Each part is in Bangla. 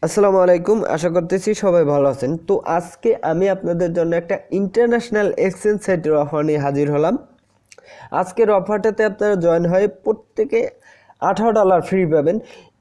আসসালামু আলাইকুম, আশা করতেছি সবাই ভালো আছেন। তো আজকে আমি আপনাদের জন্য একটা ইন্টারন্যাশনাল এক্সচেঞ্জ সাইটের অফার নিয়ে হাজির হলাম। আজকের অফারটাতে আপনারা জয়েন হয়ে প্রত্যেকে $18 ফ্রি পাবেন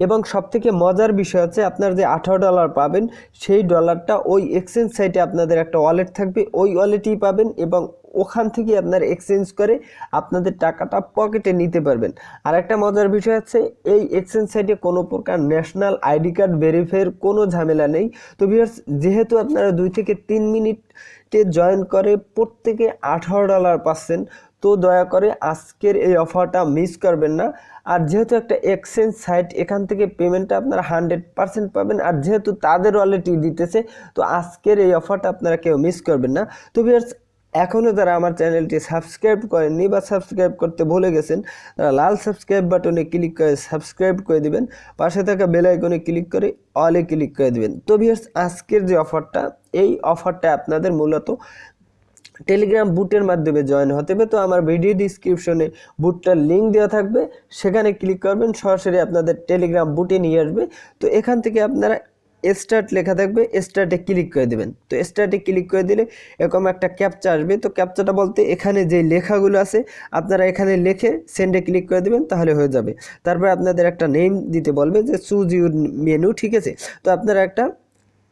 এবং সবথেকে মজার বিষয় হচ্ছে আপনারা যে $18 পাবেন সেই ডলারটা ওই এক্সচেঞ্জ সাইটে আপনাদের একটা ওয়ালেট থাকবে, ওই ওয়ালেটেই পাবেন এবং ওখান থেকে আপনারা এক্সচেঞ্জ করে আপনাদের টাকাটা পকেটে নিতে পারবেন। আর একটা মজার বিষয় হচ্ছে এই এক্সচেঞ্জ সাইটে কোনো প্রকার ন্যাশনাল আইডি কার্ড ভেরিফাইয়ের কোনো ঝামেলা নেই। তো ভিউয়ার্স, যেহেতু আপনারা 2 থেকে 3 মিনিটে জয়েন করে প্রত্যেকে $18 পাচ্ছেন, তো দয়া করে আজকের এই অফারটা মিস করবেন না। আর যেহেতু একটা এক্সচেঞ্জ সাইট, এখান থেকে পেমেন্টটা আপনারা 100% পাবেন, আর যেহেতু তাদের ওয়ালেটই দিতেছে, তো আজকের এই অফারটা আপনারা কেউ মিস করবেন না। তো ভিউয়ার্স, এখনও যারা আমার চ্যানেলটি সাবস্ক্রাইব করেননি বা সাবস্ক্রাইব করতে ভুলে গেছেন, তারা লাল সাবস্ক্রাইব বাটনে ক্লিক করে সাবস্ক্রাইব করে দিবেন, পাশে থাকা বেল আইকনে ক্লিক করে অলে ক্লিক করে দিবেন। তো ভিউয়ার্স, আজকের যে অফারটা, এই অফারটা আপনাদের মূলত টেলিগ্রাম বুটের মাধ্যমে জয়েন হতে হবে। তো আমার ভিডিও ডিসক্রিপশনে বুটটার লিঙ্ক দেওয়া থাকবে, সেখানে ক্লিক করবেন, সরাসরি আপনাদের টেলিগ্রাম বুটে নিয়ে আসবে। তো এখান থেকে আপনারা স্টার্ট লেখা থাকবে, স্টার্টে ক্লিক করে দেবেন। তো স্টার্টে ক্লিক করে দিলে এরকম একটা ক্যাপচা আসবে। তো ক্যাপচাটা বলতে এখানে যে লেখাগুলো আছে আপনারা এখানে লিখে সেন্ডে ক্লিক করে দেবেন, তাহলে হয়ে যাবে। তারপর আপনাদের একটা নেম দিতে বলবে যে চুজ ইউর মেনু, ঠিক আছে। তো আপনারা একটা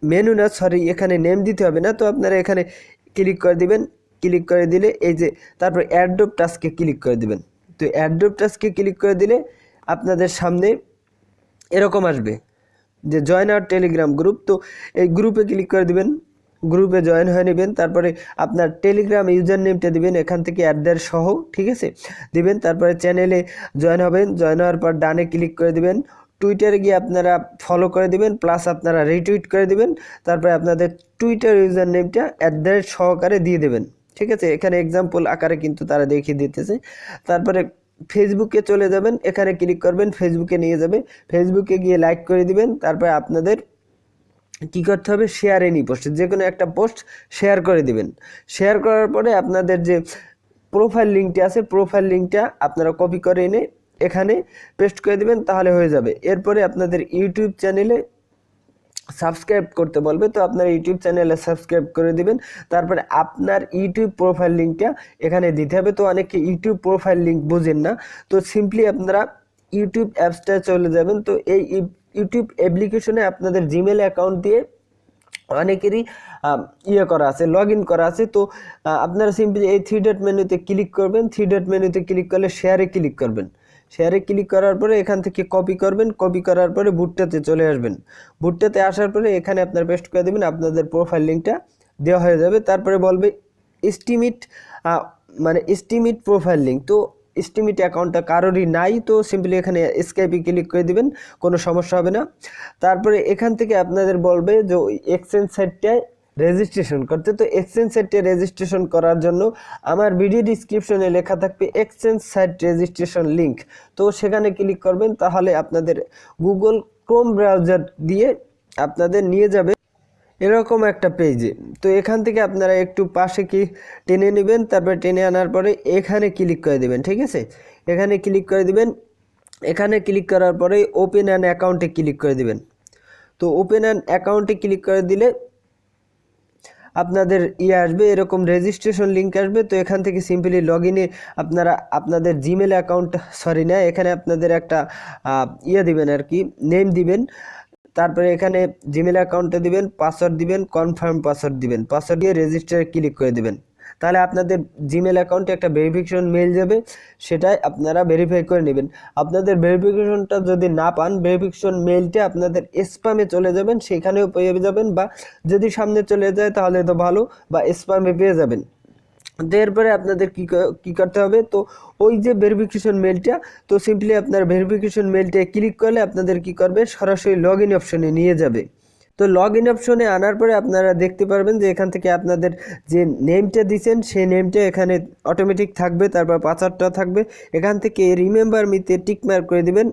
মেনু না, সরি, এখানে নেম দিতে হবে না। তো আপনারা এখানে ক্লিক করে দিবেন, ক্লিক করে দিলে এই যে তারপর অ্যাড্রপ টাস্কে ক্লিক করে দিবেন। তো অ্যাড্রপ টাস্কে ক্লিক করে দিলে আপনাদের সামনে এরকম আসবে যে জয়েন আওয়ার টেলিগ্রাম গ্রুপ। তো এই গ্রুপে ক্লিক করে দিবেন, গ্রুপে জয়েন হয়ে নেবেন। তারপরে আপনার টেলিগ্রাম ইউজার নেমটা দিবেন, এখান থেকে অ্যাড্রেস সহ, ঠিক আছে, দিবেন। তারপরে চ্যানেলে জয়েন হবেন, জয়েন হওয়ার পর ডানে ক্লিক করে দিবেন। টুইটারে গিয়ে আপনারা ফলো করে দিবেন, প্লাস আপনারা রিটুইট করে দিবেন। তারপরে আপনাদের টুইটার ইউজার নেমটা অ্যাড্রেস সহকারে দিয়ে দেবেন, ঠিক আছে। এখানে এক্সাম্পল আকারে কিন্তু তারা দেখিয়ে দিতেছে। তারপরে ফেসবুকে চলে যাবেন, এখানে ক্লিক করবেন, ফেসবুকে নিয়ে যাবে। ফেসবুকে গিয়ে লাইক করে দিবেন। তারপরে আপনাদের কি করতে হবে, শেয়ার এনি পোস্ট, যে কোনো একটা পোস্ট শেয়ার করে দিবেন। শেয়ার করার পরে আপনাদের যে প্রোফাইল লিঙ্কটা আছে, প্রোফাইল লিঙ্কটা আপনারা কপি করে এনে এখানে পেস্ট করে দিবেন, তাহলে হয়ে যাবে। এরপরে আপনাদের ইউটিউব চ্যানেলে সাবস্ক্রাইব করতে বলবে, তো আপনার ইউটিউব চ্যানেলে সাবস্ক্রাইব করে দিবেন। তারপরে আপনার ইউটিউব প্রোফাইল লিঙ্কটা এখানে দিতে হবে। তো অনেকে ইউটিউব প্রোফাইল লিঙ্ক বুঝেন না, তো সিম্পলি আপনারা ইউটিউব অ্যাপসটায় চলে যাবেন। তো এই ইউটিউব অ্যাপ্লিকেশনে আপনাদের জিমেল অ্যাকাউন্ট দিয়ে অনেকেরই করা আছে, লগ ইন করা আছে। তো আপনারা সিম্পলি এই 3 ডট মেনুতে ক্লিক করবেন। 3 ডট মেনুতে ক্লিক করলে শেয়ারে ক্লিক করবেন। শেয়ারে ক্লিক করার পরে এখান থেকে কপি করবেন, কপি করার পরে বুটটাতে চলে আসবেন। বুটটাতে আসার পরে এখানে আপনার পেস্ট করে দেবেন, আপনাদের প্রোফাইল লিঙ্কটা দেওয়া হয়ে যাবে। তারপরে বলবে এস্টিমেট, মানে এস্টিমেট প্রোফাইল লিঙ্ক। তো এস্টিমেট অ্যাকাউন্টটা কারোরই নাই, তো সিম্পলি এখানে স্কাইপে ক্লিক করে দিবেন, কোনো সমস্যা হবে না। তারপরে এখান থেকে আপনাদের বলবে যে ওই এক্সচেঞ্জ সাইটটায় রেজিস্ট্রেশন করতে। তো এক্সচেঞ্জ সাইটে রেজিস্ট্রেশন করার জন্য আমার ভিডিও ডিসক্রিপশনে লেখা থাকবে এক্সচেঞ্জ সাইট রেজিস্ট্রেশন লিঙ্ক। তো সেখানে ক্লিক করবেন, তাহলে আপনাদের গুগল ক্রোম ব্রাউজার দিয়ে আপনাদের নিয়ে যাবে এরকম একটা পেজে। তো এখান থেকে আপনারা একটু পাশে কি টেনে নেবেন, তারপরে টেনে আনার পরে এখানে ক্লিক করে দেবেন, ঠিক আছে। এখানে ক্লিক করে দিবেন। এখানে ক্লিক করার পরে ওপেন অ্যান অ্যাকাউন্টে ক্লিক করে দিবেন। তো ওপেন অ্যান অ্যাকাউন্টে ক্লিক করে দিলে আপনাদের আসবে, এরকম রেজিস্ট্রেশন লিঙ্ক আসবে। তো এখান থেকে সিম্পলি লগ ইনে আপনারা আপনাদের জিমেল অ্যাকাউন্ট, সরি না, এখানে আপনাদের একটা দিবেন আর কি, নেম দিবেন। তারপরে এখানে জিমেল অ্যাকাউন্টে দিবেন, পাসওয়ার্ড দিবেন, কনফার্ম পাসওয়ার্ড দিবেন। পাসওয়ার্ড দিয়ে রেজিস্টারে ক্লিক করে দিবেন, তাহলে আপনাদের জিমেল অ্যাকাউন্টে একটা ভেরিফিকেশন মেইল যাবে, সেটাই আপনারা ভেরিফাই করে নেবেন। আপনাদের ভেরিফিকেশনটা যদি না পান, ভেরিফিকেশন মেইলটা আপনাদের স্প্যামে চলে যাবেন, সেখানেও পেয়ে যাবেন, বা যদি সামনে চলে যায় তাহলে তো ভালো, বা স্প্যামে পেয়ে যাবেন। তো এরপরে আপনাদের কি করতে হবে, তো ওই যে ভেরিফিকেশন মেইলটা, তো সিম্পলি আপনার ভেরিফিকেশন মেইলটা ক্লিক করলে আপনাদের কি করবে, সরাসরি লগ ইন অপশনে নিয়ে যাবে। তো লগ ইন অপশনে আনার পরে আপনারা দেখতে পারবেন যে এখান থেকে আপনাদের যে নেমটা দিয়েছেন সেই নেমটা এখানে অটোমেটিক থাকবে, তারপর পাসওয়ার্ডটা থাকবে। এখান থেকে রিমেম্বার মিতে টিক মার্ক করে দিবেন,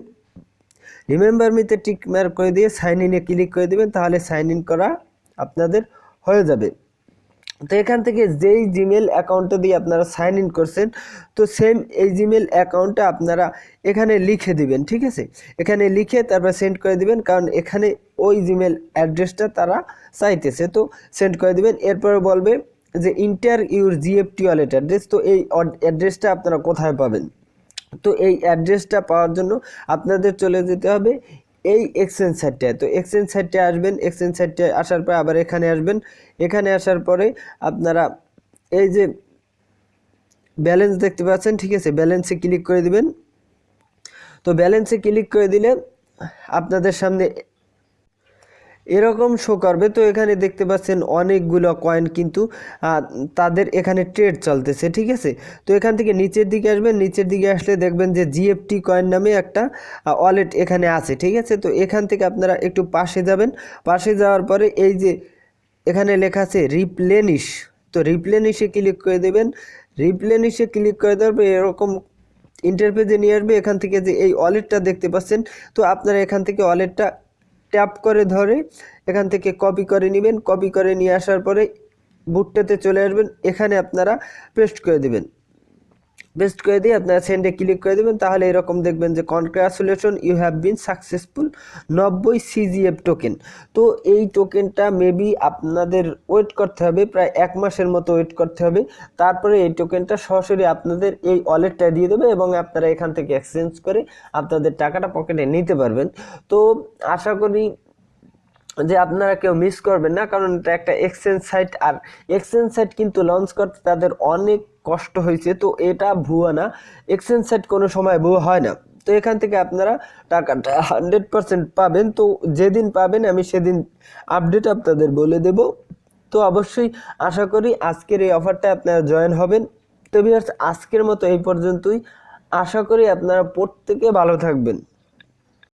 রিমেম্বার মিতে টিক মার্ক করে দিয়ে সাইন ইনে ক্লিক করে দিবেন, তাহলে সাইন ইন করা আপনাদের হয়ে যাবে। তো এখান থেকে যেই জিমেল অ্যাকাউন্টটা দিয়ে আপনারা সাইন ইন করছেন, তো সেম এই জিমেল অ্যাকাউন্টটা আপনারা এখানে লিখে দিবেন, ঠিক আছে? এখানে লিখে তারপর সেন্ড করে দিবেন, কারণ এখানে ওই জিমেল অ্যাড্রেসটা তারা চাইতেছে, তো সেন্ড করে দিবেন। এরপরে বলবে যে ইন্টার ইউর জিএফটি ওয়ালেট অ্যাড্রেস, তো এই অ্যাড্রেসটা আপনারা কোথায় পাবেন? তো এই অ্যাড্রেসটা পাওয়ার জন্য আপনাদের চলে যেতে হবে এই এক্সচেঞ্জ সাইটটায়। তো এক্সচেঞ্জ সাইটটায় আসবেন, এক্সচেঞ্জ সাইটটায় আসার পর আবার এখানে আসবেন, এখানে আসার পরে আপনারা এই যে ব্যালেন্স দেখতে পাচ্ছেন, ঠিক আছে, ব্যালেন্সে ক্লিক করে দিবেন। তো ব্যালেন্সে ক্লিক করে দিলে আপনাদের সামনে এরকম শো করবে। তো এখানে দেখতে পাচ্ছেন অনেকগুলো কয়েন কিন্তু তাদের এখানে ট্রেড চলতেছে, ঠিক আছে? তো এখান থেকে নিচের দিকে আসবেন, নিচের দিকে আসলে দেখবেন যে জিএফটি কয়েন নামে একটা ওয়ালেট এখানে আছে, ঠিক আছে? তো এখান থেকে আপনারা একটু পাশে যাবেন, পাশে যাওয়ার পরে এই যে এখানে লেখা আছে রিপ্লেনিশ, তো রিপ্লেনিশে ক্লিক করে দেবেন। রিপ্লেনিশে ক্লিক করে দেওয়ার পর এরকম ইন্টারপেজে নিয়ে আসবে। এখান থেকে যে এই ওয়ালেটটা দেখতে পাচ্ছেন, তো আপনারা এখান থেকে ওয়ালেটটা ট্যাপ করে ধরে এখান থেকে কপি করে নেবেন। কপি করে নিয়ে আসার পরে বুটটাতে চলে আসবেন, এখানে আপনারা পেস্ট করে দেবেন। পেস্ট করে দিয়ে আপনারা সেন্ডে ক্লিক করে দেবেন। তাহলে এরকম দেখবেন যে congratulation, you have been successful 90 CGF token. তো এই টোকেনটা মেবি আপনাদের ওয়েট করতে হবে, প্রায় 1 মাসের মতো ওয়েট করতে হবে। তারপরে এই টোকেনটা সরাসরি আপনাদের এই ওয়ালেটটা দিয়ে দেবে এবং আপনারা এখান থেকে এক্সচেঞ্জ করে আপনাদের টাকাটা পকেটে নিতে পারবেন। তো আশা করি যে আপনারা কেউ মিস করবেন না, কারণ এটা একটা এক্সচেঞ্জ সাইট, আর এক্সচেঞ্জ সাইট কিন্তু লঞ্চ করতে তাদের অনেক কষ্ট হয়েছে। তো এটা ভুয়া না, এক্সচেঞ্জ সাইট কোনো সময় ভুয়া হয় না। তো এখান থেকে আপনারা টাকাটা 100% পাবেন। তো যেদিন পাবেন আমি সেদিন আপডেট আপনাদের বলে দেব। তো অবশ্যই আশা করি আজকের এই অফারটা আপনারা জয়েন হবেন। তো ভিউয়ার্স, আজকের মতো এই পর্যন্তই। আশা করি আপনারা প্রত্যেকে ভালো থাকবেন।